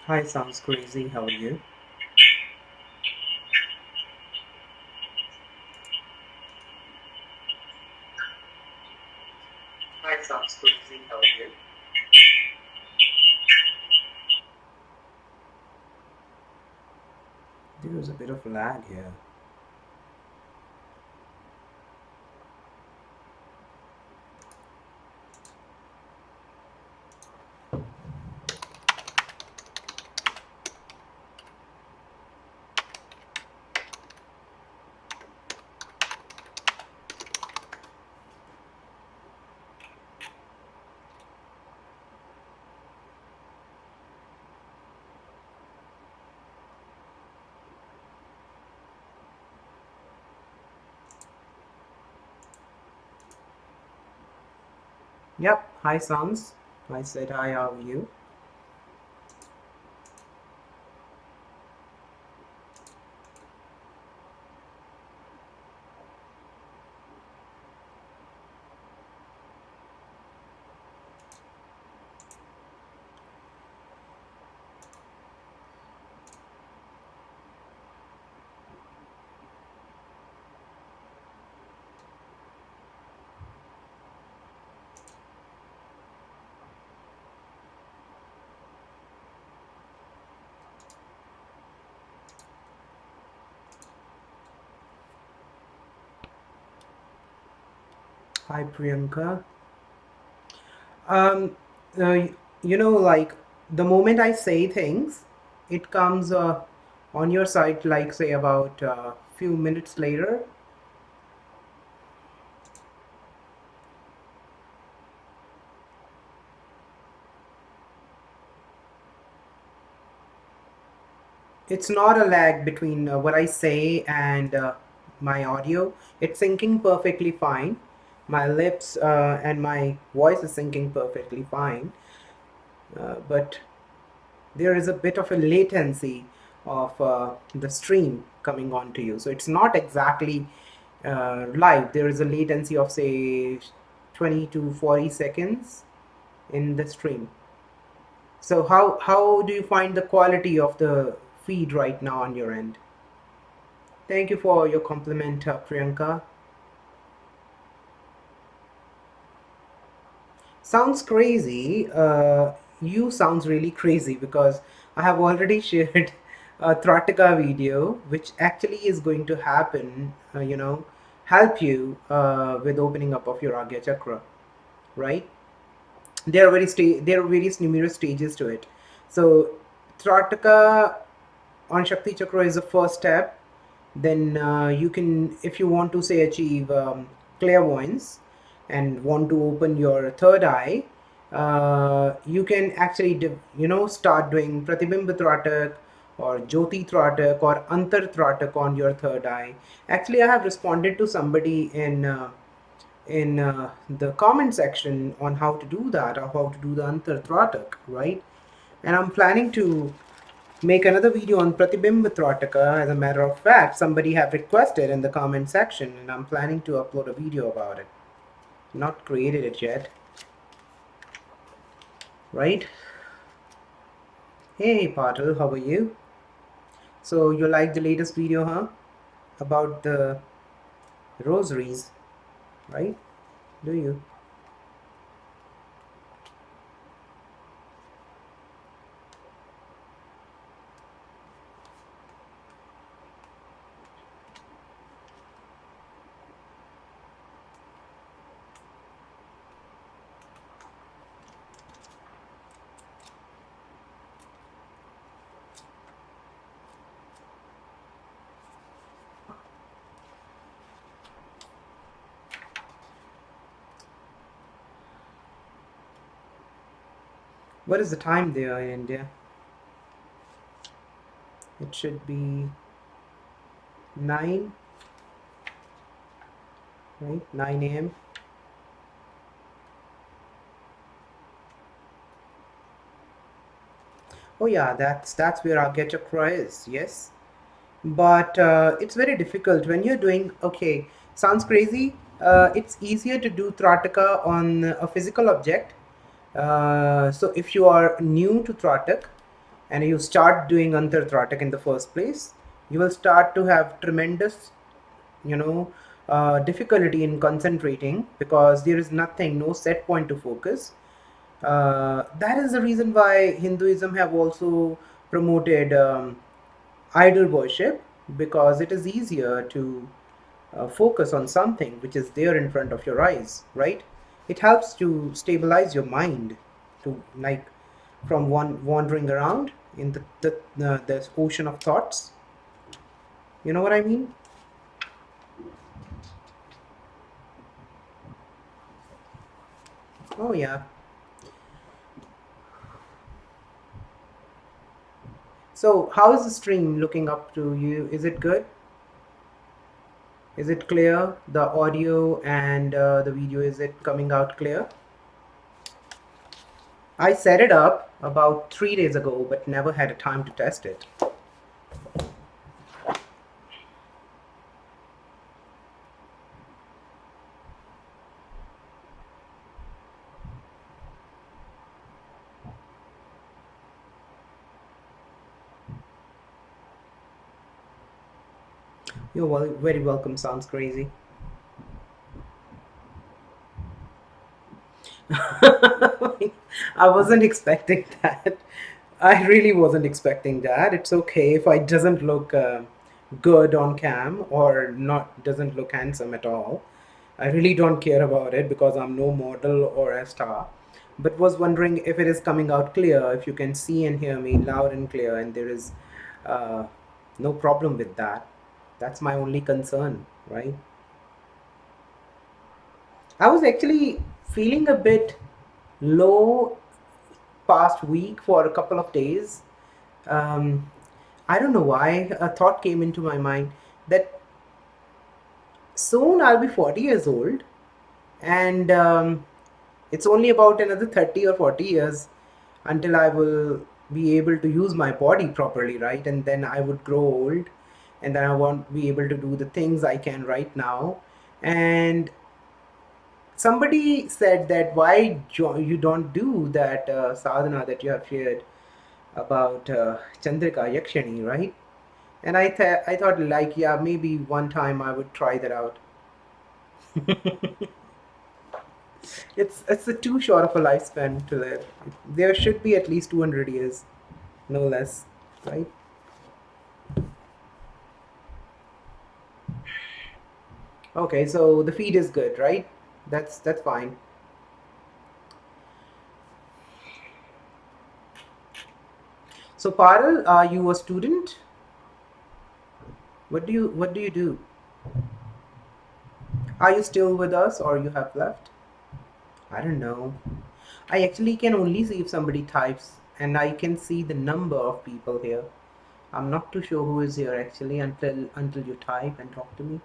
Hi, sounds crazy. How are you? Hi, sounds crazy. How are you? There's a bit of lag here. Yep. Hi, sounds. I said hi. How are you? Hi, Priyanka. Um, uh, like the moment I say things, it comes on your site, like say about a few minutes later. It's not a lag between what I say and my audio. It's syncing perfectly fine. My lips and my voice is syncing perfectly fine. But there is a bit of a latency of the stream coming on to you. So it's not exactly live. There is a latency of say 20 to 40 seconds in the stream. So how do you find the quality of the feed right now on your end? Thank you for your compliment, Priyanka. Sounds crazy. You sounds really crazy because I have already shared a Trataka video, which actually is going to happen. Help you with opening up of your Agya chakra, right? There are various numerous stages to it. So Trataka on Shakti chakra is the first step. Then you can, if you want to say achieve clairvoyance and want to open your third eye, you can actually start doing pratibimba tratak or jyoti tratak or antar tratak on your third eye. Actually, I have responded to somebody in the comment section on how to do that, or how to do the antar tratak, right? And I'm planning to make another video on Pratibimba Trataka. As a matter of fact, somebody have requested in the comment section, and I'm planning to upload a video about it. Not created it yet, right? Hey Patel, how are you? So you like the latest video, huh? About the rosaries, right? Do you? What is the time there in India? It should be 9, right? 9 a.m. Oh yeah, that's where our get cry is. Yes, but it's very difficult when you're doing. Okay, sounds crazy. It's easier to do Trataka on a physical object. So if you are new to Tratak and you start doing Antar Tratak in the first place, you will start to have tremendous, you know, difficulty in concentrating because there is nothing, no set point to focus. That is the reason why Hinduism have also promoted idol worship, because it is easier to focus on something which is there in front of your eyes, right? It helps to stabilize your mind, to like from one wandering around in the ocean of thoughts. You know what I mean? Oh yeah. So how is the stream looking up to you? Is it good? Is it clear? The audio and the video, is it coming out clear? I set it up about 3 days ago, but never had a time to test it. You're very welcome. Sounds crazy. I wasn't expecting that. I really wasn't expecting that. It's okay if I doesn't look good on cam or not doesn't look handsome at all. I really don't care about it because I'm no model or a star. But was wondering if it is coming out clear, if you can see and hear me loud and clear, and there is uh, no problem with that. That's my only concern, right? I was actually feeling a bit low past week for a couple of days. Um, I don't know why a thought came into my mind that soon I'll be 40 years old, and it's only about another 30 or 40 years until I will be able to use my body properly, right? And then I would grow old, and then I won't be able to do the things I can right now. And somebody said that why you don't do that sadhana that you have shared about Chandrika Yakshani, right? And I thought like, yeah, maybe one time I would try that out. It's a too short of a lifespan to live. There should be at least 200 years, no less, right? Okay, so the feed is good, right? That's fine. So Parul, are you a student? What do you do? Are you still with us or you have left? I don't know. I actually can only see if somebody types, and I can see the number of people here. I'm not too sure who is here actually until you type and talk to me.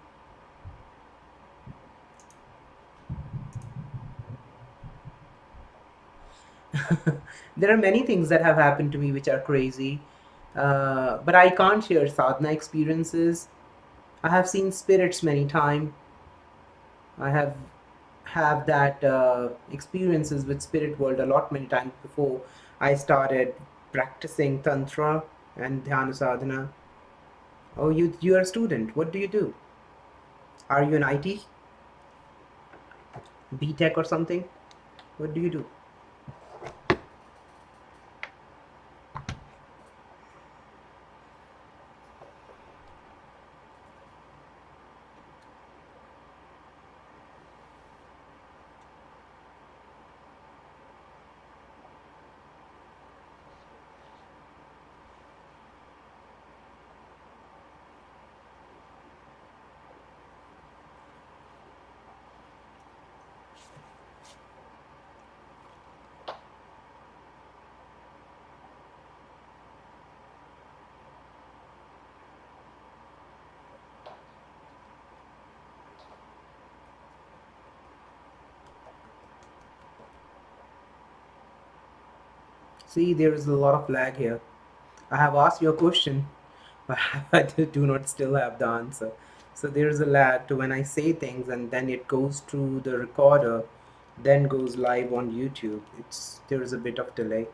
There are many things that have happened to me which are crazy, but I can't share sadhana experiences. I have seen spirits many times. I have that experiences with spirit world a lot many times before I started practicing tantra and dhyana sadhana. Oh, you are a student. What do you do? Are you an IT, B Tech or something? What do you do? See, there is a lot of lag here. I have asked you a question, but I do not still have the answer. So there is a lag to when I say things and then it goes through the recorder, then goes live on YouTube. It's there is a bit of delay.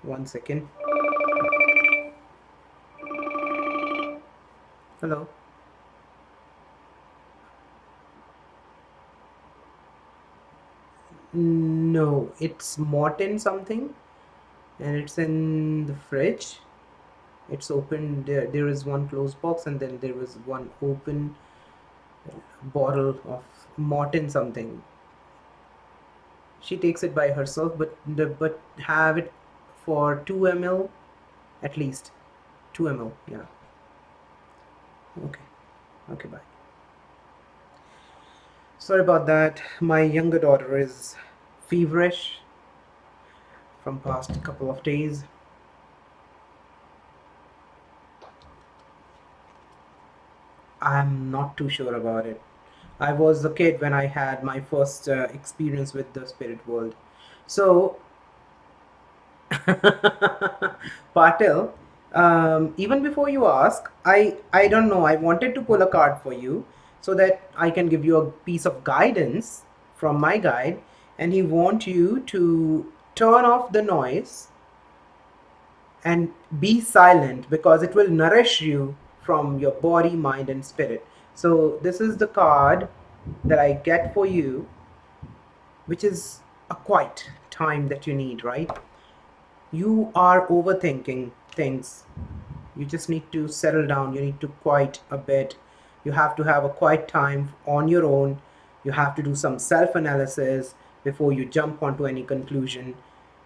One second. Hello. No, it's Morton something, and it's in the fridge. It's open. There is one closed box, and then there is one open bottle of Morton something. She takes it by herself, but have it for 2 ml at least. 2 ml. Yeah. Okay. Okay. Bye. Sorry about that. My younger daughter is feverish from past couple of days. I'm not too sure about it. I was a kid when I had my first experience with the spirit world. So, Patil, even before you ask, I don't know. I wanted to pull a card for you so that I can give you a piece of guidance from my guide, and he wants you to turn off the noise and be silent because it will nourish you from your body, mind, and spirit. So, this is the card that I get for you, which is a quiet time that you need, right? You are overthinking things. You just need to settle down. You need to quiet a bit. You have to have a quiet time on your own. You have to do some self analysis before you jump onto any conclusion.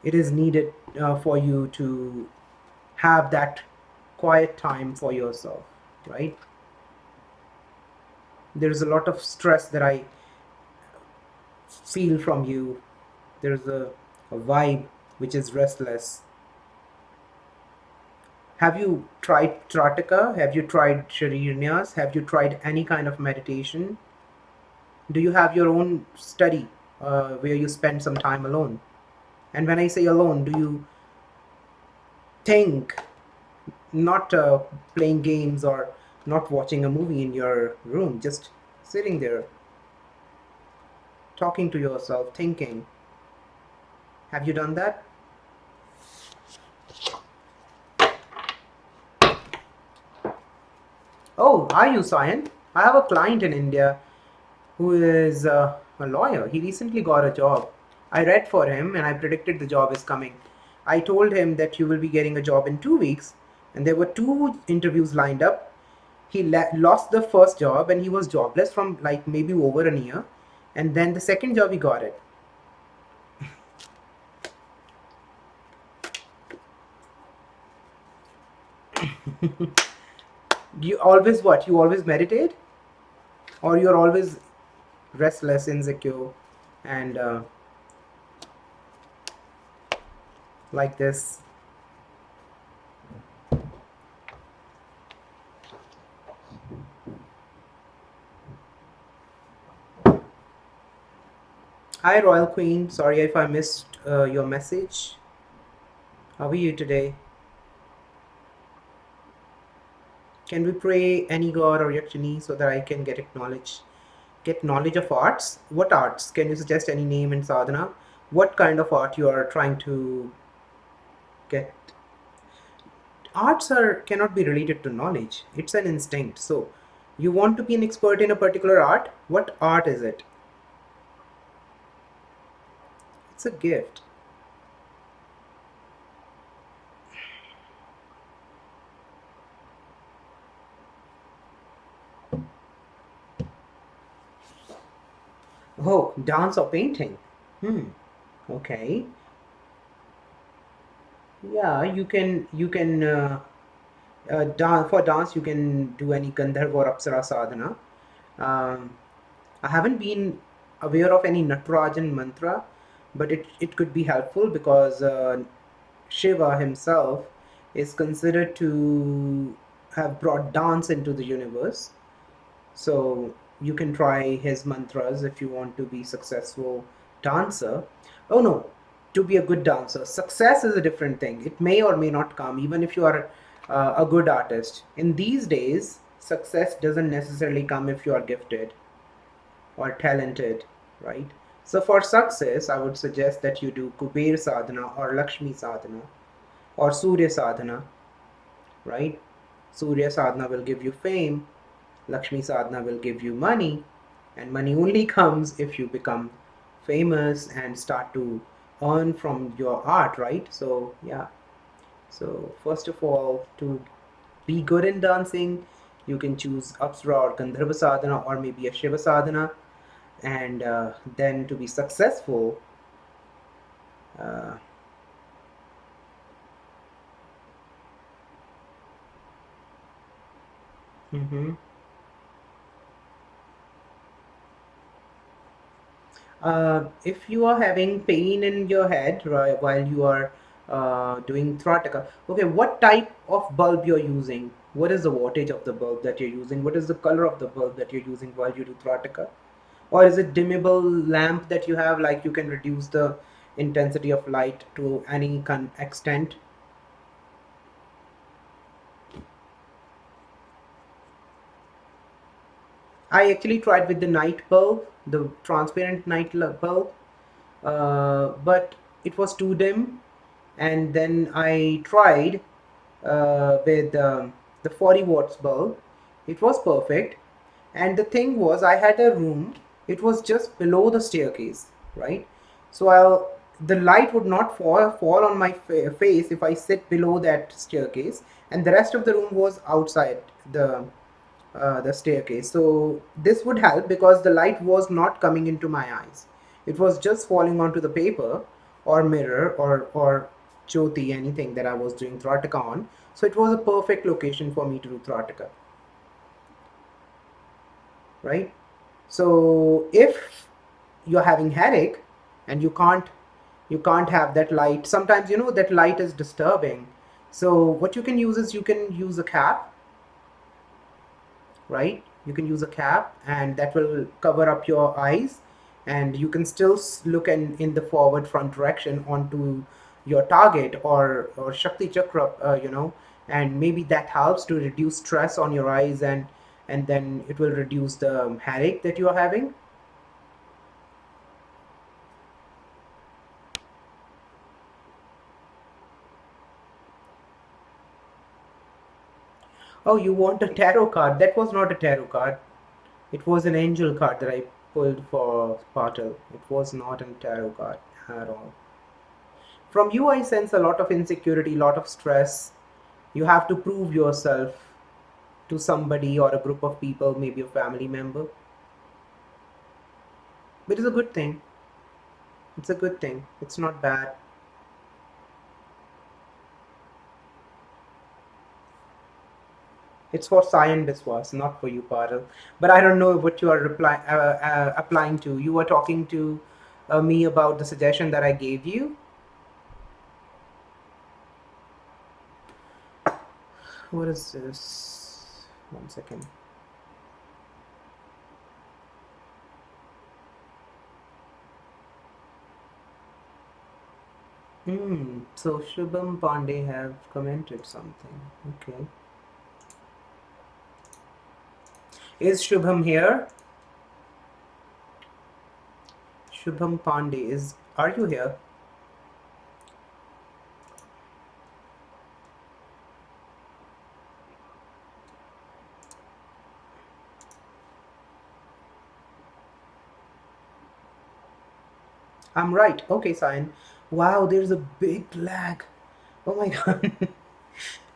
It is needed for you to have that quiet time for yourself, right? There's a lot of stress that I feel from you. There's a vibe which is restless. Have you tried Trataka? Have you tried Sharirnyas? Have you tried any kind of meditation? Do you have your own study where you spend some time alone? And when I say alone, do you think, not playing games or not watching a movie in your room, just sitting there, talking to yourself, thinking? Have you done that? Oh, are you, Sayan? I have a client in India who is a lawyer. He recently got a job. I read for him and I predicted the job is coming. I told him that you will be getting a job in 2 weeks, and there were two interviews lined up. He lost the first job and he was jobless from like maybe over a year, and then the second job he got it. You always what? You always meditate, or you're always restless, insecure, and like this? Hi, Royal Queen. Sorry if I missed your message. How are you today? Can we pray any god or yakshini so that I can get knowledge of arts? What arts? Can you suggest any name in sadhana? What kind of art you are trying to get? Arts are cannot be related to knowledge. It's an instinct. So, you want to be an expert in a particular art? What art is it? It's a gift. Oh, dance or painting? Hmm. Okay. Yeah, for dance you can do any Gandharva or Apsara sadhana. Um, I haven't been aware of any Natarajan mantra, but it could be helpful because Shiva himself is considered to have brought dance into the universe. So You can try his mantras if you want to be successful dancer. Oh no, to be a good dancer, success is a different thing. It may or may not come, even if you are a good artist. In these days, success doesn't necessarily come if you are gifted or talented, right? So for success, I would suggest that you do Kuber sadhana or Lakshmi sadhana or Surya sadhana, right? Surya sadhana will give you fame, Lakshmi sadhana will give you money, and money only comes if you become famous and start to earn from your art, right? So, yeah. So, first of all, to be good in dancing, you can choose Apsara or Gandharva sadhana or maybe a Shiva sadhana, and then to be successful, uh, mhm. If you are having pain in your head right, while you are doing Trataka, okay, what type of bulb you're using? What is the wattage of the bulb that you're using? What is the color of the bulb that you're using while you do Trataka? Or is it dimmable lamp that you have, like you can reduce the intensity of light to any extent? I actually tried with the night bulb, the transparent bulb, but it was too dim. And then I tried with the 40 watts bulb. It was perfect. And the thing was, I had a room, it was just below the staircase, right? So the light would not fall on my face if I sit below that staircase, and the rest of the room was outside the staircase. So this would help because the light was not coming into my eyes. It was just falling onto the paper or mirror or jyoti, anything that I was doing Trataka on. So it was a perfect location for me to do Trataka, right? So if you're having headache and you can't have that light, sometimes that light is disturbing. So what you can use is you can use a cap, right? You can use a cap and that will cover up your eyes, and you can still look in the forward front direction onto your target or Shakti Chakra, and maybe that helps to reduce stress on your eyes, and then it will reduce the headache that you are having. Oh, you want a tarot card? That was not a tarot card. It was an angel card that I pulled for Patel. It was not a tarot card at all. From you, I sense a lot of insecurity, lot of stress. You have to prove yourself to somebody or a group of people, maybe a family member. But it's a good thing. It's a good thing. It's not bad. It's for Sai and Biswas, not for you, Parul. But I don't know what you are applying to. You were talking to me about the suggestion that I gave you. What is this? One second. So Shubham Pandey have commented something. Okay. Is Shubham here? Shubham Pandey is. Are you here? I'm right. Okay, sign. Wow, there's a big lag. Oh my god.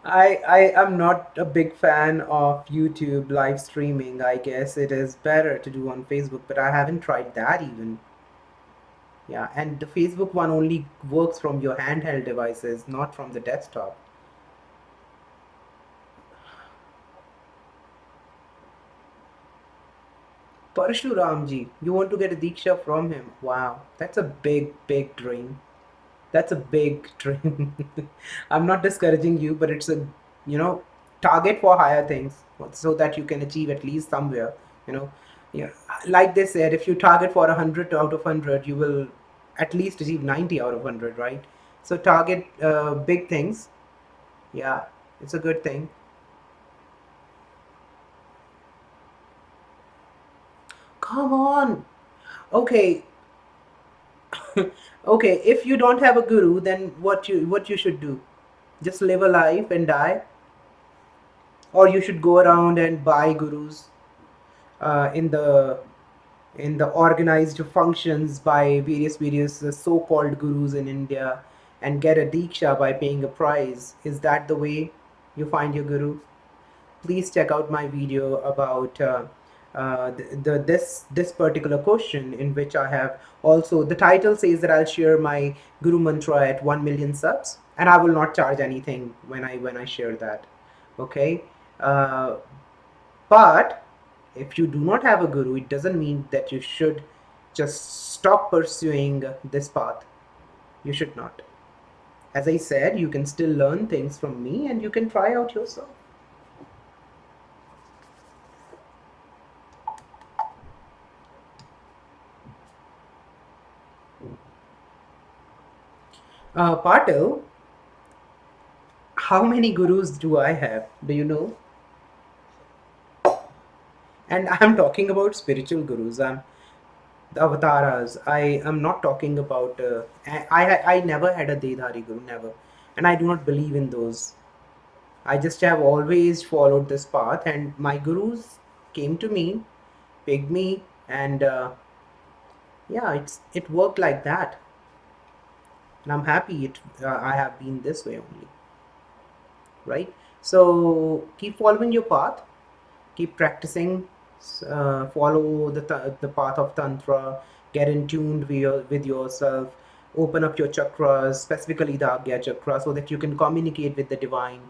I am not a big fan of YouTube live streaming. I guess it is better to do on Facebook, but I haven't tried that even. Yeah, and the Facebook one only works from your handheld devices, not from the desktop. Parshuramji, you want to get a Diksha from him? Wow, that's a big, big dream. That's a big dream. I'm not discouraging you, but it's a, you know, target for higher things so that you can achieve at least somewhere, you know. Yeah, like they said, if you target for 100 out of 100, you will at least achieve 90 out of 100, right? So target big things. Yeah, it's a good thing. Come on. Okay, okay. If you don't have a guru, then what you should do? Just live a life and die, or you should go around and buy gurus in the organized functions by various so-called gurus in India and get a diksha by paying a price. Is that the way you find your guru? Please check out my video about this particular question, in which I have also, the title says that I'll share my guru mantra at 1 million subs, and I will not charge anything when I share that. Okay. uh, but if you do not have a guru, it doesn't mean that you should just stop pursuing this path. You should not. As I said, you can still learn things from me and you can try out yourself. Patil, how many gurus do I have? Do you know? And I'm talking about spiritual gurus. I'm the avatars. I am not talking about. I never had a Dedhari guru, never, and I do not believe in those. I just have always followed this path, and my gurus came to me, picked me, and yeah, it worked like that, and I'm happy I have been this way only, right? So keep following your path, keep practicing, follow the path of Tantra, get in tuned with yourself, open up your chakras, specifically the Agya chakra, so that you can communicate with the divine,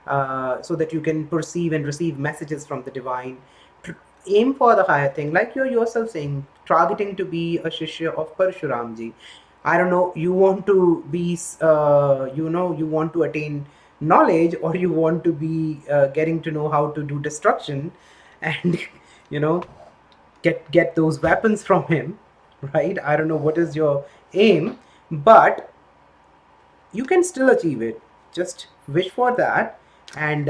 so that you can perceive and receive messages from the divine. Aim for the higher thing, like you're yourself saying, targeting to be a Shishya of Parshuramji. I don't know, you want to be, you want to attain knowledge, or you want to be getting to know how to do destruction, and you know, get those weapons from him, right? I don't know what is your aim, but you can still achieve it. Just wish for that, and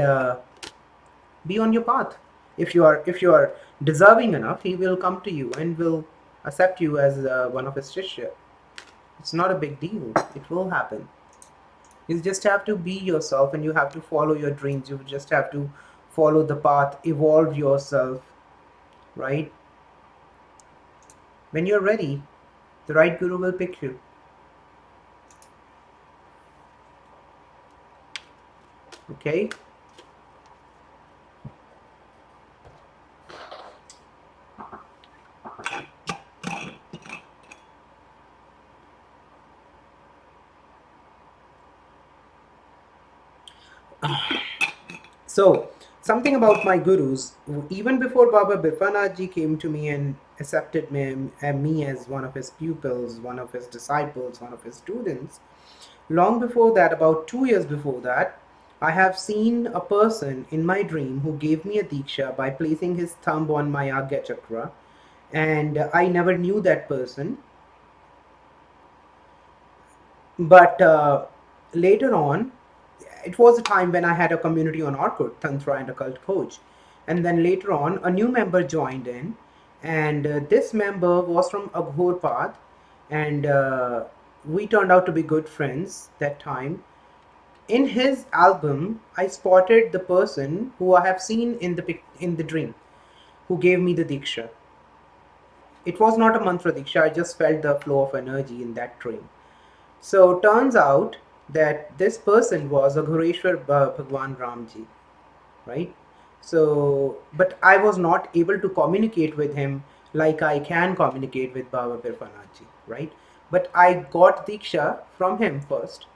be on your path. If you are deserving enough, he will come to you and will accept you as one of his shishya. It's not a big deal. It will happen. You just have to be yourself, and you have to follow your dreams. You just have to follow the path, evolve yourself, right? When you're ready, the right guru will pick you. Okay. So, something about my gurus. Even before Baba Birfanath came to me and accepted me as one of his pupils, one of his disciples, one of his students, long before that, about 2 years before that, I have seen a person in my dream who gave me a diksha by placing his thumb on my Agya chakra, and I never knew that person. But later on, it was a time when I had a community on Orkut, Tantra and Occult Coach. And then later on, a new member joined in, and this member was from Aghor Path, and we turned out to be good friends that time. In his album, I spotted the person who I have seen in the dream, who gave me the diksha. It was not a mantra diksha. I just felt the flow of energy in that dream. So turns out that this person was a Ghureshwar Bhagwan Ramji, right? So, but I was not able to communicate with him like I can communicate with Baba Birfanaji, right? But I got Diksha from him first,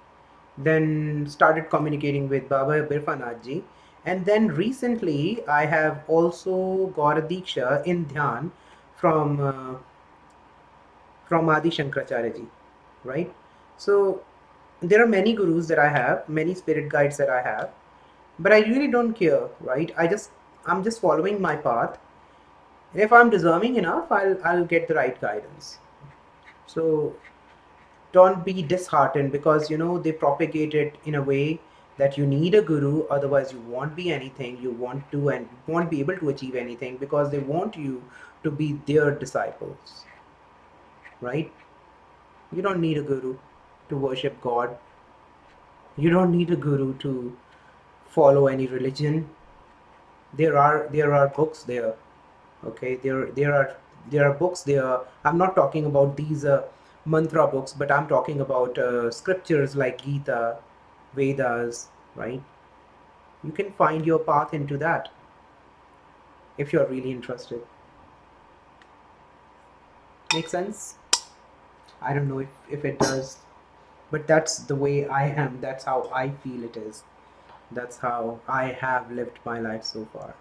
then started communicating with Baba Birfanaji, and then recently I have also got a Diksha in Dhyan from Adi Shankaracharya ji, right? So there are many gurus that I have, many spirit guides that I have, but I really don't care, right? I'm just following my path, And if I'm deserving enough, I'll get the right guidance. So don't be disheartened because they propagate it in a way that you need a guru, otherwise you won't be anything you want to, and won't be able to achieve anything, because they want you to be their disciples, right? You don't need a guru to worship God. You don't need a guru to follow any religion. There are books there. Okay, there are books there. I'm not talking about these mantra books, but I'm talking about scriptures like Gita, Vedas, right? You can find your path into that if you're really interested. Make sense? I don't know if it does, but that's the way I am. That's how I feel it is. That's how I have lived my life so far.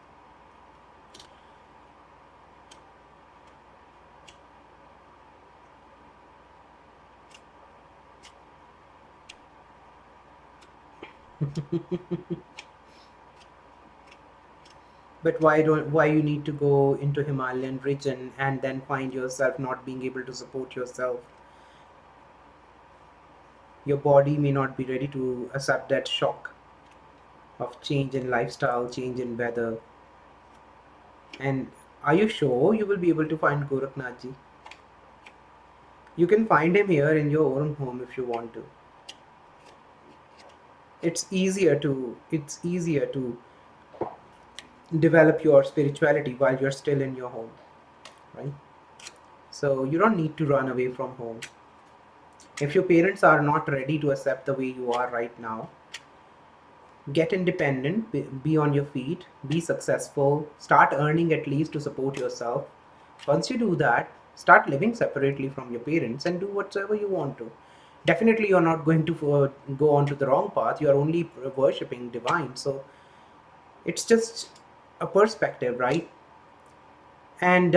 But why you need to go into Himalayan region and then find yourself not being able to support yourself? Your body may not be ready to accept that shock of change in lifestyle, change in weather. And are you sure you will be able to find Gorakhnath ji? You can find him here in your own home if you want to. It's easier to develop your spirituality while you're still in your home, right? So you don't need to run away from home. If your parents are not ready to accept the way you are right now, get independent, be on your feet, be successful, start earning at least to support yourself. Once you do that, start living separately from your parents and do whatever you want to. Definitely, you're not going to go onto the wrong path, you're only worshipping divine. So it's just a perspective, right? And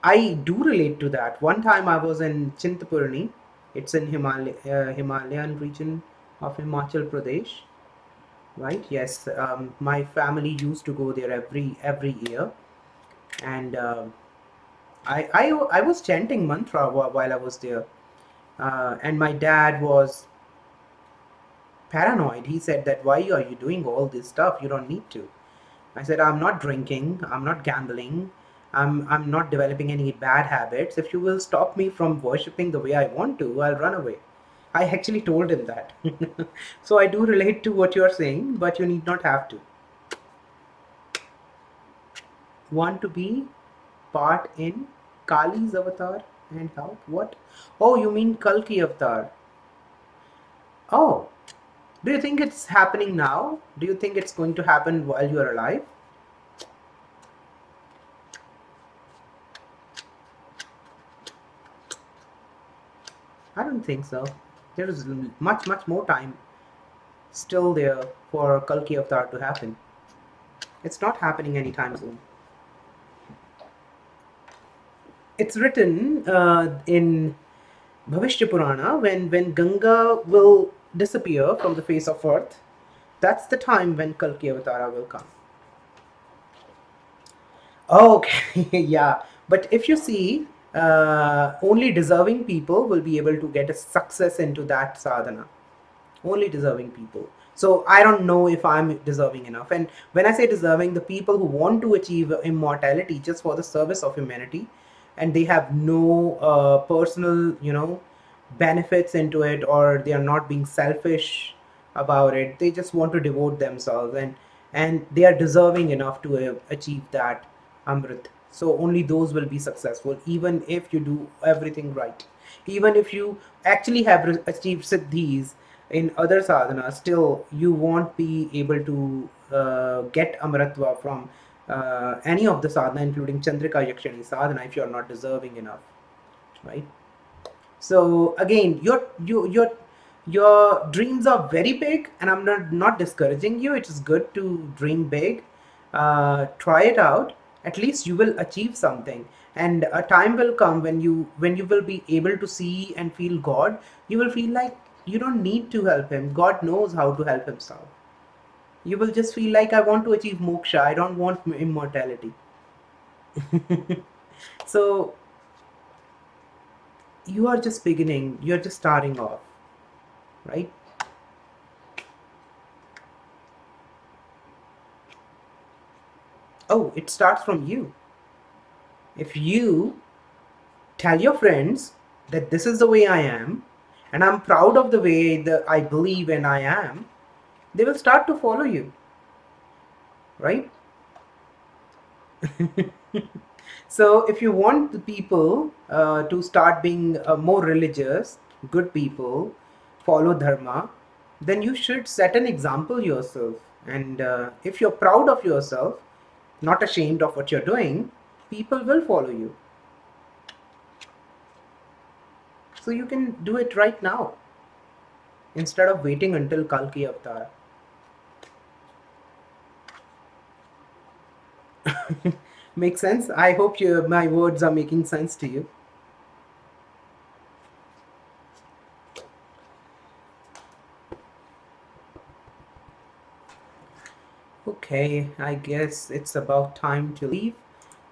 I do relate to that. One time I was in Chintapurni, it's in Himalayan region of Himachal Pradesh, right? Yes, my family used to go there every year, and I was chanting mantra while I was there, and my dad was paranoid. He said that why are you doing all this stuff? You don't need to. I said I'm not drinking, I'm not gambling, I'm not developing any bad habits. If you will stop me from worshipping the way I want to, I'll run away. I actually told him that. So I do relate to what you're saying, but you need not have to. Want to be part in Kali's avatar and help? What? Oh, you mean Kalki avatar? Oh, do you think it's happening now? Do you think it's going to happen while you're alive? I don't think so. There is much more time still there for Kalki avatar to happen. It's not happening anytime soon. It's written in Bhavishya Purana, when Ganga will disappear from the face of earth, that's the time when Kalki Avatara will come. Okay, yeah. But if you see, only deserving people will be able to get a success into that sadhana. Only deserving people. So I don't know if I'm deserving enough. And when I say deserving, the people who want to achieve immortality just for the service of humanity, and they have no personal, benefits into it, or they are not being selfish about it. They just want to devote themselves, and they are deserving enough to achieve that amrit. So only those will be successful, even if you do everything right. Even if you actually have achieved siddhis in other sadhanas, still you won't be able to get amritva from any of the sadhana, including Chandrika Yakshani sadhana, if you are not deserving enough, right? So again, your dreams are very big, and I'm not discouraging you. It is good to dream big. Try it out. At least you will achieve something, and a time will come when you will be able to see and feel God. You will feel like you don't need to help him. God knows how to help himself. You will just feel like, I want to achieve moksha. I don't want immortality. So you are just beginning, you're just starting off, right? Oh, it starts from you. If you tell your friends that this is the way I am, and I'm proud of the way that I believe and I am, they will start to follow you, right? So, if you want the people to start being more religious, good people, follow dharma, then you should set an example yourself. And if you're proud of yourself, not ashamed of what you're doing, people will follow you. So, you can do it right now instead of waiting until Kalki Avatar. Makes sense? I hope my words are making sense to you. Okay, I guess it's about time to leave.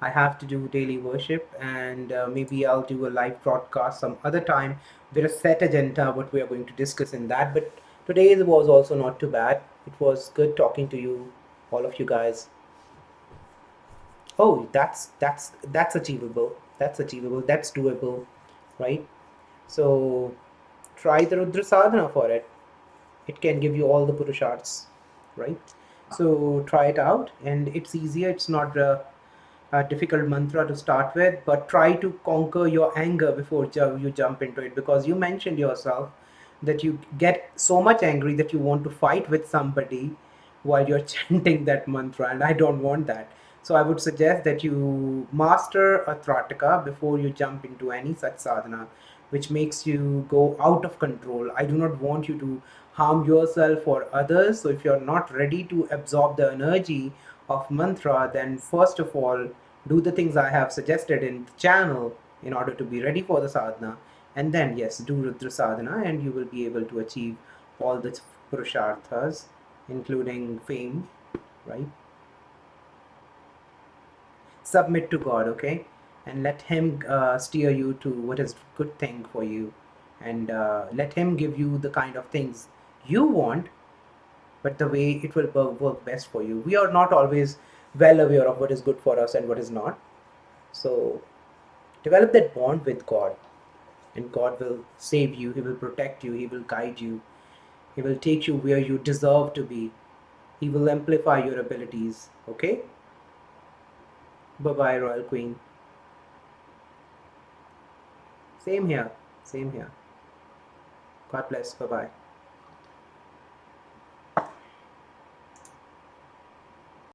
I have to do daily worship, and maybe I'll do a live broadcast some other time with a set agenda what we are going to discuss in that. But today's was also not too bad. It was good talking to you, all of you guys. Oh, that's achievable. That's achievable. That's doable, right? So try the Rudra Sadhana for it. It can give you all the Purusharths, right? So try it out, and it's easier. It's not a difficult mantra to start with, but try to conquer your anger before you jump into it, because you mentioned yourself that you get so much angry that you want to fight with somebody while you're chanting that mantra, and I don't want that. So I would suggest that you master a Trataka before you jump into any such sadhana which makes you go out of control. I do not want you to harm yourself or others. So if you're not ready to absorb the energy of mantra, then first of all, do the things I have suggested in the channel in order to be ready for the sadhana. And then, yes, do Rudra sadhana, and you will be able to achieve all the Purusharthas, including fame, right? Submit to God, okay? And let Him steer you to what is good thing for you. And let Him give you the kind of things you want, but the way it will work best for you. We are not always well aware of what is good for us and what is not. So develop that bond with God, and God will save you, He will protect you, He will guide you, He will take you where you deserve to be, He will amplify your abilities. Okay? Bye bye, Royal Queen. Same here. Same here. God bless. Bye bye.